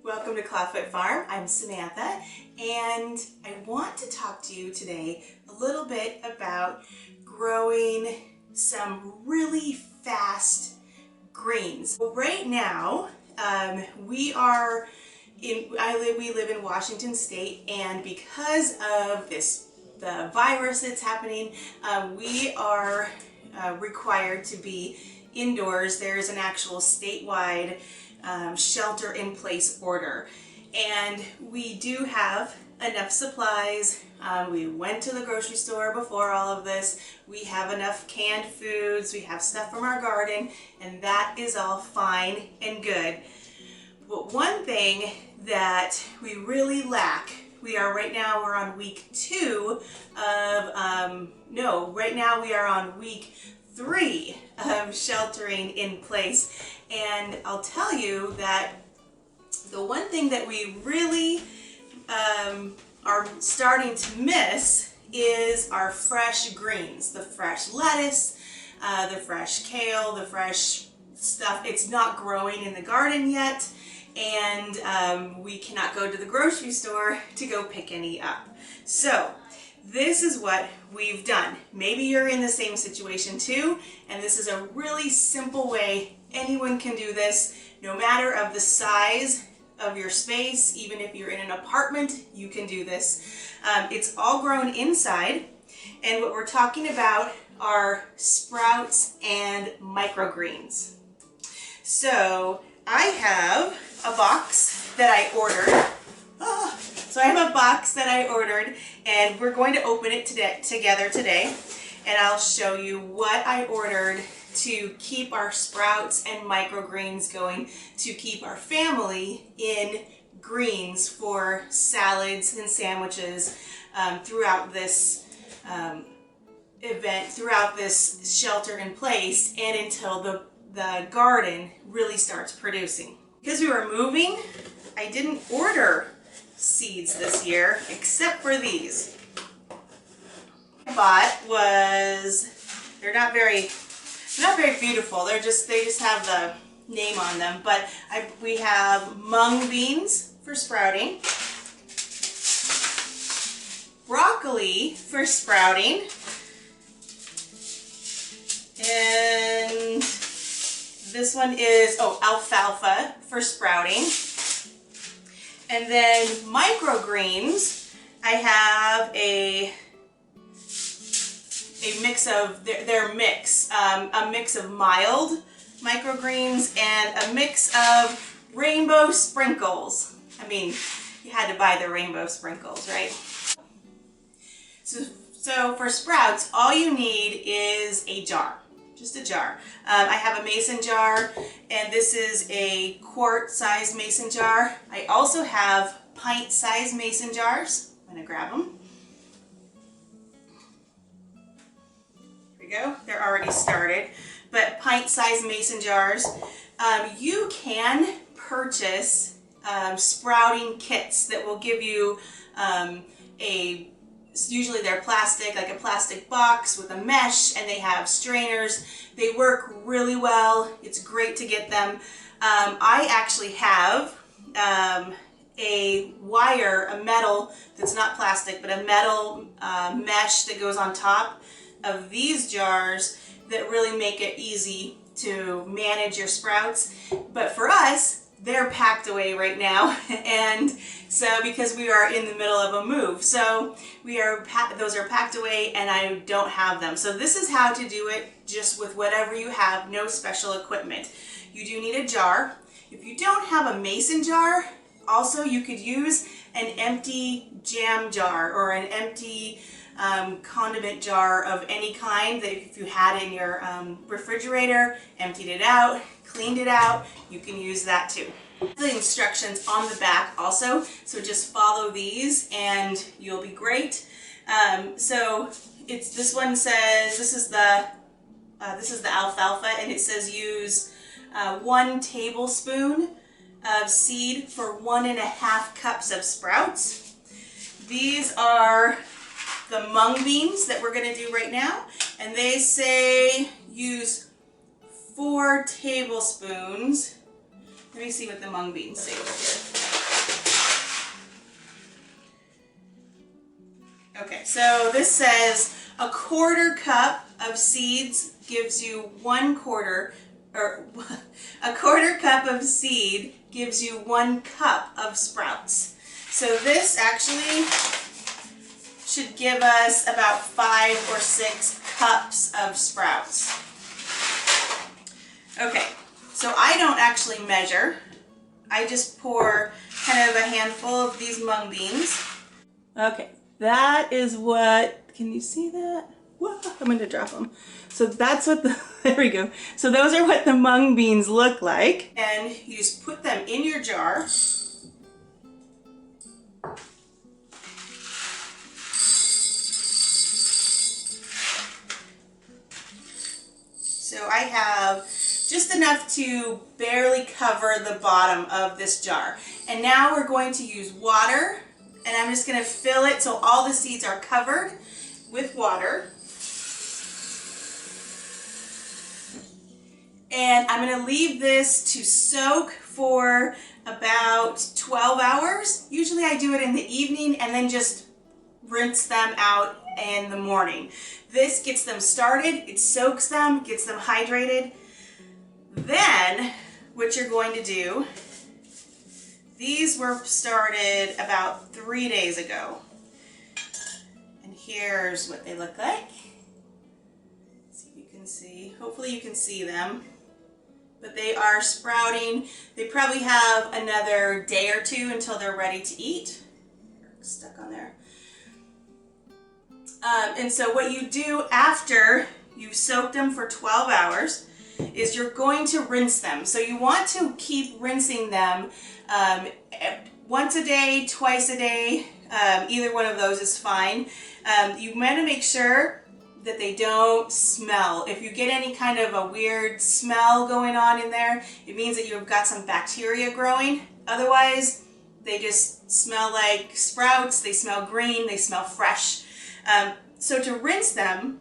Welcome to Clawfoot Farm. I'm Samantha, and I want to talk to you today a little bit about growing some really fast greens. Right now, we live in Washington State, and because of the virus that's happening, we are required to be indoors. There's an actual statewide shelter in place order, and we do have enough supplies. We went to the grocery store before all of this. We have enough canned foods, we have stuff from our garden, and that is all fine and good. But one thing that we really lack, we're on week 2 of, right now we are on week 3 of sheltering in place. And I'll tell you that the one thing that we really are starting to miss is our fresh greens, the fresh lettuce, the fresh kale, the fresh stuff. It's not growing in the garden yet, and we cannot go to the grocery store to go pick any up. So this is what we've done. Maybe you're in the same situation too, and this is a really simple way anyone can do this, no matter of the size of your space. Even if you're in an apartment, you can do this. It's all grown inside, and what we're talking about are sprouts and microgreens. So I have a box that I ordered. So I have a box that I ordered, and we're going to open it together today, and I'll show you what I ordered to keep our sprouts and microgreens going, to keep our family in greens for salads and sandwiches throughout this event, throughout this shelter in place, and until the garden really starts producing. Because we were moving, I didn't order seeds this year, except for these. I bought they're not very beautiful. They just have the name on them, but we have mung beans for sprouting, broccoli for sprouting, and this one is alfalfa for sprouting. And then microgreens, I have a mix of a mix of mild microgreens and a mix of rainbow sprinkles. I mean, you had to buy the rainbow sprinkles, right? So for sprouts, all you need is a jar. Just a jar. I have a mason jar, and this is a quart-sized mason jar. I also have pint-sized mason jars. I'm going to grab them. Here we go. They're already started. But pint-sized mason jars. You can purchase sprouting kits that will give you usually they're plastic, like a plastic box with a mesh, and they have strainers. They work really well. It's great to get them. I actually have a metal that's not plastic, but a metal mesh that goes on top of these jars that really make it easy to manage your sprouts. But for us, they're packed away right now, and so because we are in the middle of a move, so those are packed away, and I don't have them. So this is how to do it, just with whatever you have, no special equipment. You do need a jar. If you don't have a mason jar, also you could use an empty jam jar or an empty condiment jar of any kind that if you had in your refrigerator, emptied it out, cleaned it out, you can use that too. The instructions on the back also, so just follow these and you'll be great. So this one says this is the alfalfa, and it says use 1 tablespoon of seed for 1.5 cups of sprouts. These are the mung beans that we're going to do right now, and they say use 4 tablespoons. Let me see what the mung beans say over here. Okay, so this says a quarter cup of seeds gives you 1/4, or a quarter cup of seed gives you 1 cup of sprouts. So this actually should give us about 5 or 6 cups of sprouts. Okay, so I don't actually measure. I just pour kind of a handful of these mung beans. Okay, that is what, can you see that? Whoa, I'm going to drop them. So that's what there we go. So those are what the mung beans look like. And you just put them in your jar. So I have just enough to barely cover the bottom of this jar. And now we're going to use water, and I'm just going to fill it so all the seeds are covered with water. And I'm going to leave this to soak for about 12 hours. Usually I do it in the evening and then just rinse them out in the morning. This gets them started, it soaks them, gets them hydrated. Then what you're going to do, these were started about 3 days ago. And here's what they look like. See if you can see, hopefully you can see them. But they are sprouting. They probably have another day or two until they're ready to eat. Stuck on there. And so what you do after you've soaked them for 12 hours is you're going to rinse them. So you want to keep rinsing them once a day, twice a day. Either one of those is fine. You want to make sure that they don't smell. If you get any kind of a weird smell going on in there, it means that you've got some bacteria growing. Otherwise, they just smell like sprouts, they smell green, they smell fresh. So to rinse them,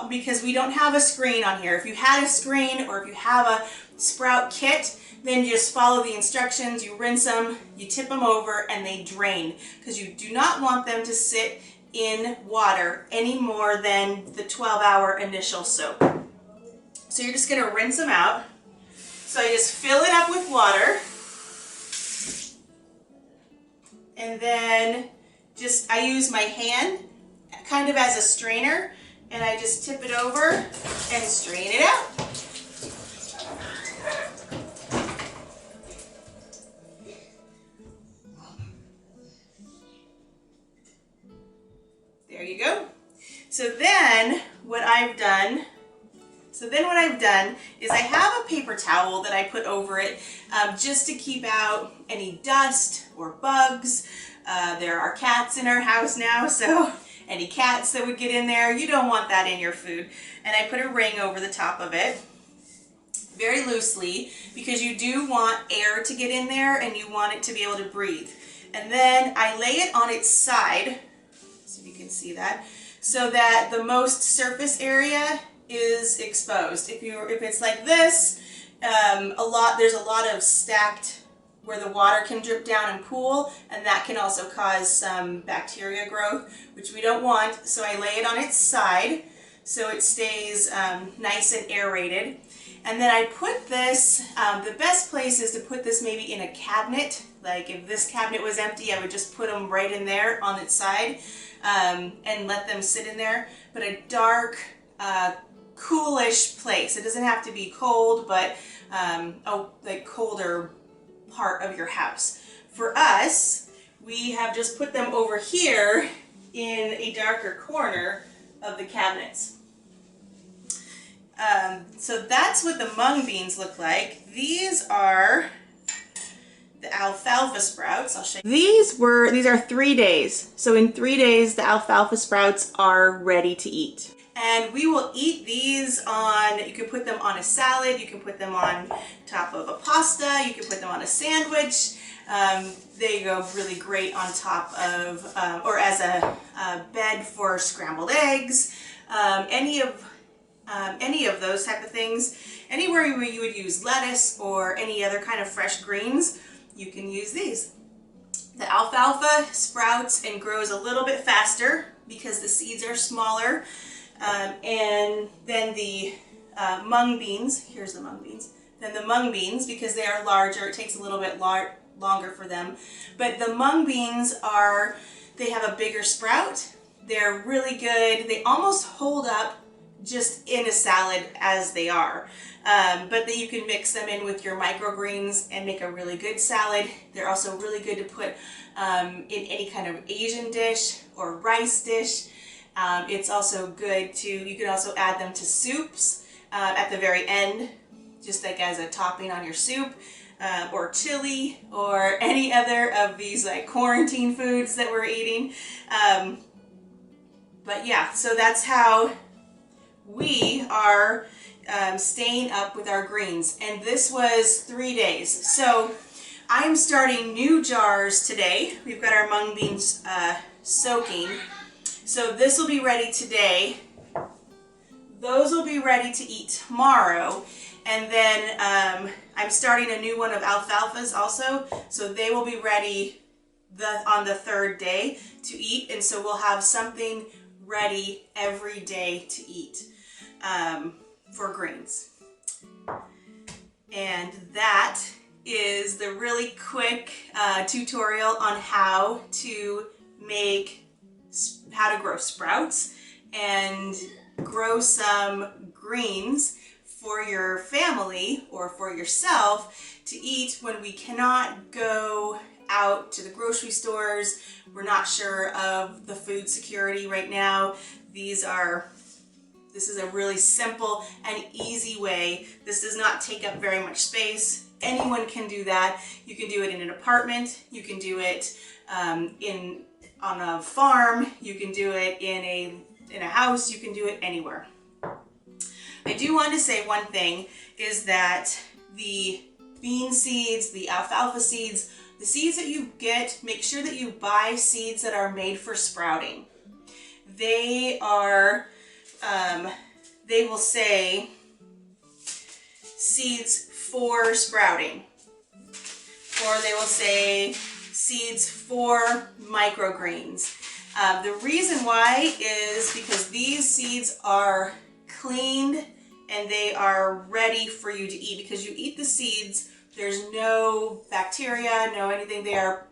because we don't have a screen on here, if you had a screen or if you have a sprout kit, then you just follow the instructions, you rinse them, you tip them over, and they drain. Because you do not want them to sit in water any more than the 12-hour initial soak. So you're just going to rinse them out. So I just fill it up with water, and then I use my hand kind of as a strainer, and I just tip it over and strain it out. There you go. So then what I've done is I have a paper towel that I put over it just to keep out any dust or bugs. There are cats in our house now, so any cats that would get in there, you don't want that in your food. And I put a ring over the top of it, very loosely, because you do want air to get in there and you want it to be able to breathe. And then I lay it on its side, so you can see that, so that the most surface area is exposed. If it's like this, there's a lot of stacked where the water can drip down and pool, and that can also cause some bacteria growth, which we don't want. So I lay it on its side so it stays nice and aerated. And then I put this, the best place is to put this maybe in a cabinet. Like if this cabinet was empty, I would just put them right in there on its side and let them sit in there. But a dark, coolish place. It doesn't have to be cold, but like colder part of your house. For us, we have just put them over here in a darker corner of the cabinets. So that's what the mung beans look like. These are the alfalfa sprouts. I'll show you. These are 3 days. So in 3 days, the alfalfa sprouts are ready to eat. And we will eat these you can put them on a salad, you can put them on top of a pasta, you can put them on a sandwich. They go really great on top of, or as a bed for scrambled eggs, any of those type of things. Anywhere where you would use lettuce or any other kind of fresh greens, you can use these. The alfalfa sprouts and grows a little bit faster because the seeds are smaller. And then the mung beans, here's the mung beans, then the mung beans, because they are larger, it takes a little bit longer for them. But the mung beans they have a bigger sprout. They're really good. They almost hold up just in a salad as they are. But then you can mix them in with your microgreens and make a really good salad. They're also really good to put in any kind of Asian dish or rice dish. It's also good you can also add them to soups at the very end, just like as a topping on your soup, or chili, or any other of these like quarantine foods that we're eating. But yeah, so that's how we are staying up with our greens. And this was 3 days. So I'm starting new jars today. We've got our mung beans soaking. So this will be ready today. Those will be ready to eat tomorrow. And then I'm starting a new one of alfalfas also. So they will be ready on the 3rd day to eat. And so we'll have something ready every day to eat for greens. And that is the really quick tutorial on how to grow sprouts and grow some greens for your family or for yourself to eat when we cannot go out to the grocery stores. We're not sure of the food security right now. This is a really simple and easy way. This does not take up very much space. Anyone can do that. You can do it in an apartment. You can do it on a farm. You can do it in a house. You can do it anywhere. I do want to say one thing is that the bean seeds, the alfalfa seeds, the seeds that you get, make sure that you buy seeds that are made for sprouting. They will say seeds for sprouting, or they will say seeds for microgreens. The reason why is because these seeds are cleaned and they are ready for you to eat. Because you eat the seeds, there's no bacteria, no anything. They are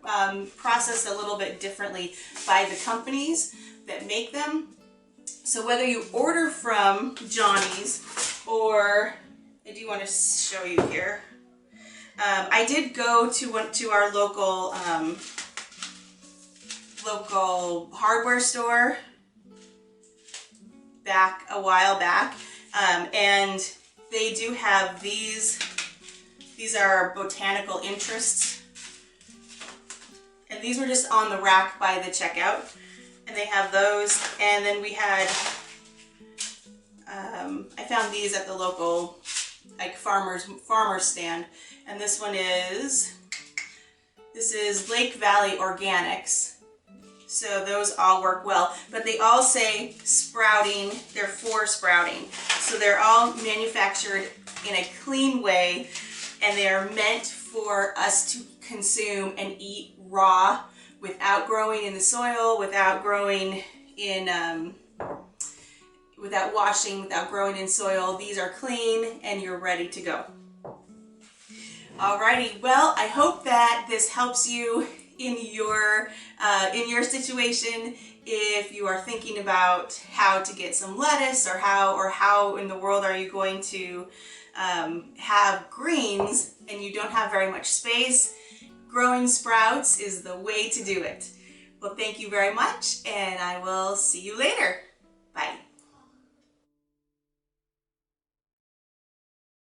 processed a little bit differently by the companies that make them. So whether you order from Johnny's or, I do want to show you here. I did go to our local hardware store a while back, and they do have these. These are botanical interests, and these were just on the rack by the checkout, and they have those. And then we had I found these at the local like farmer stand, and this is Lake Valley Organics. So those all work well, but they all say sprouting, they're for sprouting. So they're all manufactured in a clean way, and they are meant for us to consume and eat raw without growing in the soil, without growing in, without washing, without growing in soil. These are clean and you're ready to go. Alrighty, well, I hope that this helps you in your situation. If you are thinking about how to get some lettuce, or how in the world are you going to have greens and you don't have very much space, growing sprouts is the way to do it. Well, thank you very much, and I will see you later. Bye.